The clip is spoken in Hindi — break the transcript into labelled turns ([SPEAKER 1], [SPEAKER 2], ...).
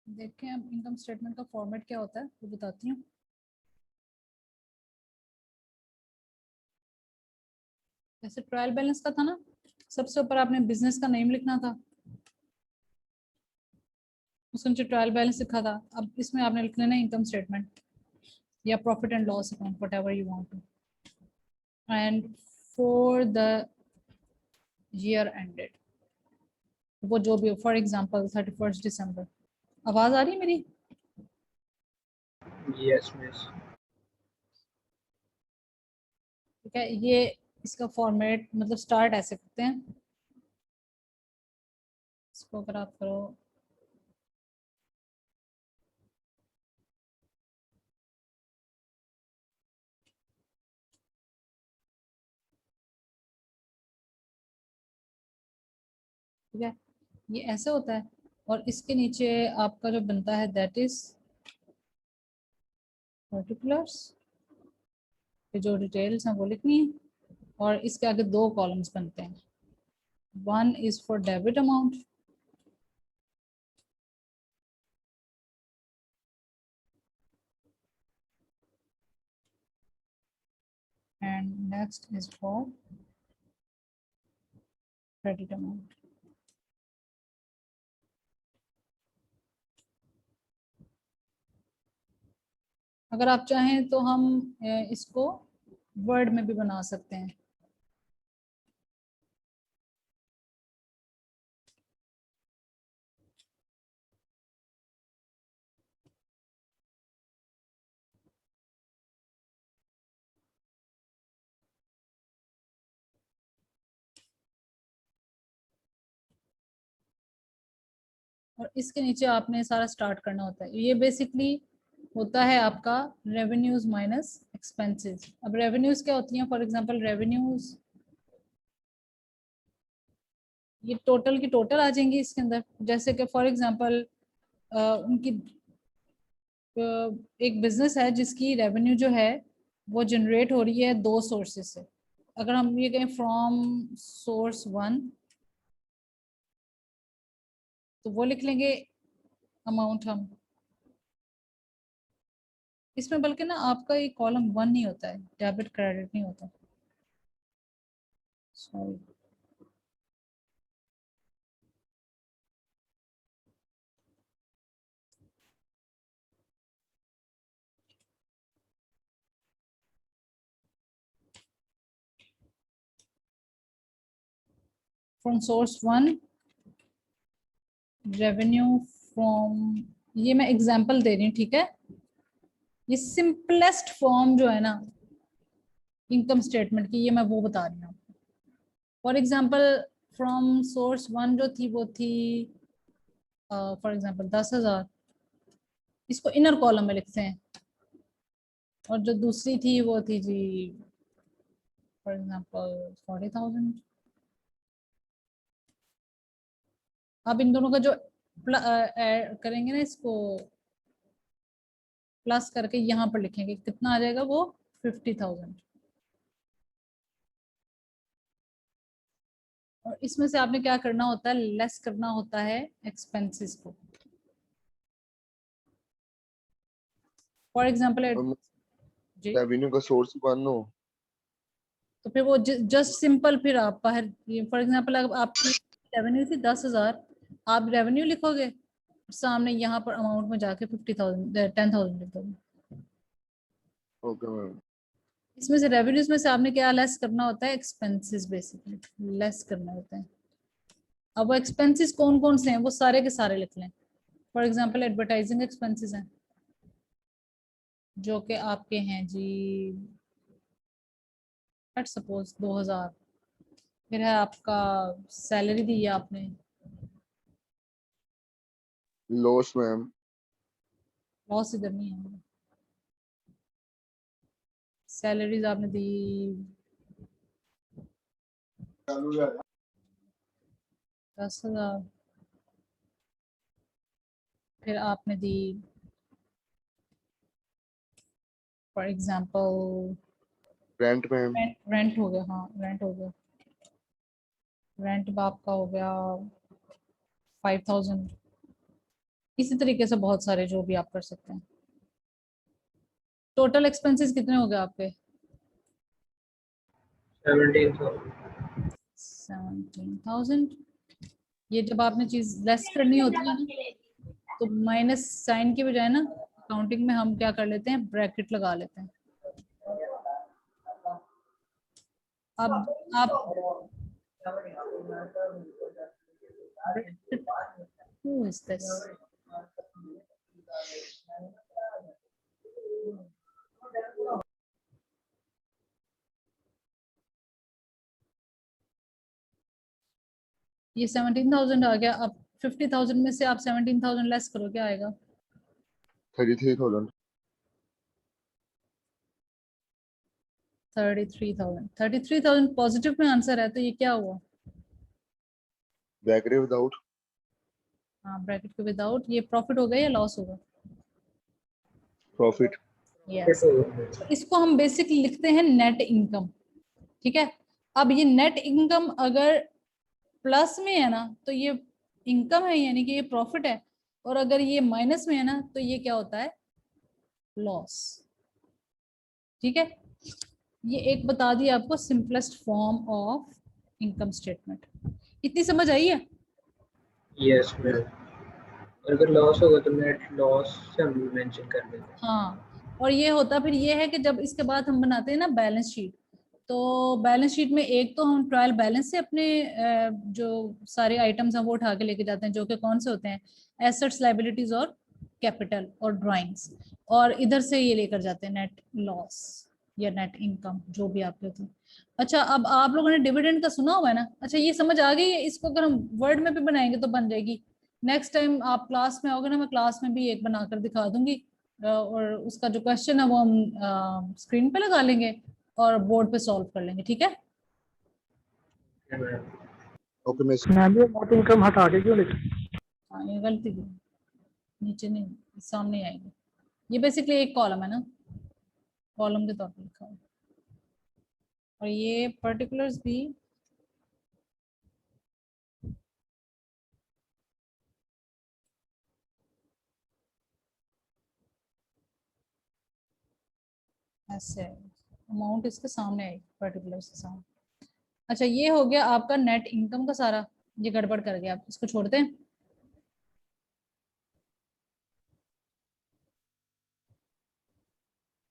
[SPEAKER 1] देखें अब इनकम स्टेटमेंट का फॉर्मेट क्या होता है वो बताती हूँ। जैसे ट्रायल बैलेंस का था ना, सबसे ऊपर आपने बिजनेस का नेम लिखना था, उसके नीचे ट्रायल बैलेंस लिखा था। अब इसमें आपने लिख लेना इनकम स्टेटमेंट या profit and loss account, whatever you want to, and for the year ended, वो जो भी, फॉर एग्जांपल 31 दिसंबर। आवाज आ रही है मेरी?
[SPEAKER 2] Yes miss.
[SPEAKER 1] ठीक है, ये इसका फॉर्मेट मतलब स्टार्ट ऐसे करते हैं। इसको अगर आप करो, ठीक है, ये ऐसे होता है। और इसके नीचे आपका जो बनता है दैट इज पर्टिकुलर्स, जो डिटेल्स हैं वो लिखनी है। और इसके आगे दो कॉलम्स बनते हैं, one is for debit amount and next is for credit amount. अगर आप चाहें तो हम इसको वर्ड में भी बना सकते हैं। और इसके नीचे आपने सारा स्टार्ट करना होता है। ये बेसिकली होता है आपका रेवेन्यूज माइनस एक्सपेंसेस। अब रेवेन्यूज क्या होती हैं? फॉर एग्जांपल रेवेन्यूज ये टोटल की टोटल आ जाएंगी इसके अंदर। जैसे कि फॉर एग्जांपल उनकी एक बिजनेस है जिसकी रेवेन्यू जो है वो जनरेट हो रही है दो सोर्सेज से। अगर हम ये कहें फ्रॉम सोर्स वन, तो वो लिख लेंगे अमाउंट हम इसमें। बल्कि ना आपका ये कॉलम वन नहीं होता है, डेबिट क्रेडिट नहीं होता, sorry. From source one revenue from, ये मैं एग्जांपल दे रही हूँ, ठीक है। ये सिंपलेस्ट फॉर्म जो है ना इनकम स्टेटमेंट की, ये मैं वो बता रही हूँ। For example from source one जो थी वो थी फॉर एग्जांपल 10,000, इसको इनर कॉलम में लिखते हैं। और जो दूसरी थी वो थी जी फॉर एग्जांपल 40,000। अब इन दोनों का जो करेंगे ना, इसको प्लस करके यहाँ पर लिखेंगे, कितना आ जाएगा वो 50,000। और इसमें से आपने क्या करना होता है, लेस करना होता है एक्सपेंसेस को। फॉर एग्जांपल
[SPEAKER 2] हम
[SPEAKER 1] जी,
[SPEAKER 2] रेवेन्यू का सोर्स वन हो।
[SPEAKER 1] तो फिर वो जस्ट सिंपल, फिर आप बाहर, फॉर एग्जांपल अगर आपकी रेवेन्यू थी 10,000, आप रेवेन्यू लिखोगे, सामने यहाँ पर अमाउंट में जाके 50,000 10,000 लिख दोगे।
[SPEAKER 2] Okay ma'am.
[SPEAKER 1] इसमें से रेवेन्यूज में से आपने क्या लेस करना होता है, एक्सपेंसेस बेसिकली लेस करना होता है। अब वो एक्सपेंसेस कौन कौन से हैं वो सारे के सारे लिख लें। फॉर एग्जांपल एडवर्टाइजिंग एक्सपेंसेस हैं जो कि आपके हैं जी, लेट सपोज 2,000। फिर है आपका सैलरी दी है आपने,
[SPEAKER 2] लॉस मैम।
[SPEAKER 1] लॉस इधर नहीं है, सैलरीज आपने दी 10,000। फिर आपने दी for example
[SPEAKER 2] rent ma'am.
[SPEAKER 1] Rent, rent हो गया, हाँ रेंट हो गया। रेंट आपका हो गया 5,000। इसी तरीके से बहुत सारे जो भी आप कर सकते हैं। टोटल एक्सपेंसेस कितने हो गए आपके? 17,000। ये जब आपने चीज लेस करनी होती है ना, तो माइनस साइन की बजाय ना अकाउंटिंग में हम क्या कर लेते हैं, ब्रैकेट लगा लेते हैं। अब आप who is this? ये 17,000 आ गया। अब 50,000 में से आप 17,000 लेस करो, क्या आएगा?
[SPEAKER 2] 33,000।
[SPEAKER 1] 33,000 पॉजिटिव में आंसर है, तो ये क्या हुआ?
[SPEAKER 2] Bracket without.
[SPEAKER 1] हाँ, ब्रैकेट के विदाउट। ये प्रॉफिट होगा या लॉस होगा?
[SPEAKER 2] प्रॉफिट।
[SPEAKER 1] यस। इसको हम बेसिकली लिखते हैं नेट इनकम, ठीक है। अब ये नेट इनकम अगर प्लस में है ना, तो ये इनकम है, यानी कि ये प्रॉफिट है। और अगर ये माइनस में है ना, तो ये क्या होता है? लॉस। ठीक है। ये एक बता दिया आपको simplest form of income statement. इतनी समझ आई है?
[SPEAKER 3] Yes ma'am. अगर लॉस होगा तो नेट लॉस से हम मेंशन कर देते हैं।
[SPEAKER 1] हाँ, और ये होता फिर ये है कि जब इसके बाद हम बनाते हैं ना बैलेंस शीट, तो बैलेंस शीट में एक तो हम ट्रायल बैलेंस से अपने जो सारे आइटम्स हैं वो उठा के लेके जाते हैं, जो कि कौन से होते हैं, एसेट्स, लायबिलिटीज और कैपिटल और ड्राइंग्स। और इधर से ये लेकर जाते हैं नेट लॉस या नेट इनकम, जो भी आपके होते हैं। अच्छा, अब आप लोगों ने डिविडेंड का सुना हुआ है ना? अच्छा, ये समझ आ गई है? इसको अगर हम वर्ड में भी बनाएंगे तो बन जाएगी। नेक्स्ट टाइम आप क्लास में आओगे ना, मैं क्लास में भी एक बनाकर दिखा दूंगी, और उसका जो क्वेश्चन है वो हम स्क्रीन पे लगा लेंगे और बोर्ड पे सॉल्व कर लेंगे, ठीक है?
[SPEAKER 2] Okay miss.
[SPEAKER 4] मैम ये नेट इनकम हटा के क्यों लिखा?
[SPEAKER 1] हाँ, ये गलती थी, नीचे नहीं, सामने ही आएगी। ये बेसिकली एक कॉलम है ना, कॉलम के तौर पर लिखा हुआ। और ये पर्टिकुलर्स भी ऐसे है, अमाउंट इसके सामने आएगी, पर्टिकुलर्स के सामने। अच्छा, ये हो गया आपका नेट इनकम का सारा। ये गड़बड़ कर गया, आप इसको छोड़ते हैं।